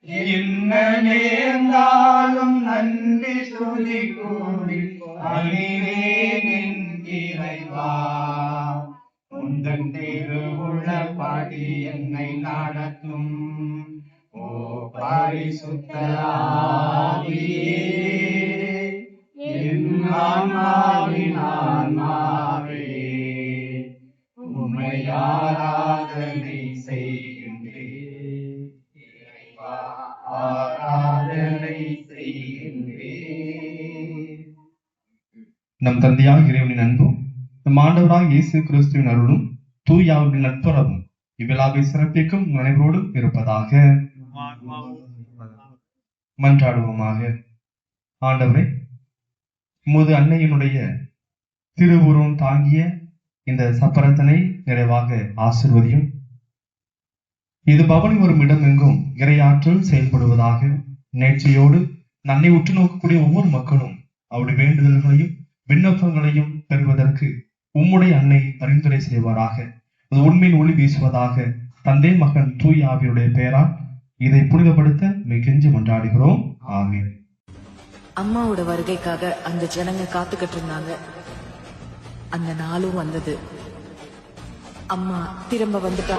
என்ன நேர்ந்தாலும் நன்றி துதி கூறி அணிவேன் இறைவா. உந்தன் திருவுள்ள பாடி என்னை நடத்தும் ஓ பரிசுத்த ஆவியே, என் ஆன்மாவின் ஆன்மாவே உம்மை ஆராதனை செய்கின்றேன். இறைவா ஆராதனை செய்கின்றேன். நம் தந்தையாக இறைவனின் அன்பும் நம் ஆண்டவராக இயேசு கிறிஸ்துவின் அருளும் தூய ஆவியின் நட்புறவும் இவ்விழாவை சிறப்பிக்கும் அனைவரோடும் இருப்பதாக. மன்றாடுவோமாக. ஆண்டவரே, உமது அன்னையினுடைய திருவுருவம் தாங்கிய இந்த சப்பரத்தினை நிறைவாக ஆசிர்வதியும். இது பவனி வரும் இடம் எங்கும் இறையாற்றல் செயல்படுவதாக. நேர்ச்சியோடு நன்னை உற்று நோக்கக்கூடிய ஒவ்வொரு மக்களும் அவருடைய வேண்டுதல்களையும் விண்ணப்பங்களையும் பெறுவதற்கு உம்முடைய அன்னை பரிந்துரை செய்வாராக. உண்மையின் ஒளி வீசுவதாக. தந்தை மகன் தூய் ஆவியுடைய பெயரால் இதை புனிதப்படுத்த மிகெஞ்சி மன்றாடுகிறோம். ஆமென். அம்மாவோட வருகைக்காக அந்த ஜனங்க காத்துக்கிட்டு இருந்தாங்க. அந்த நாளும் வந்தது. அம்மா திரும்ப வந்துட்டா.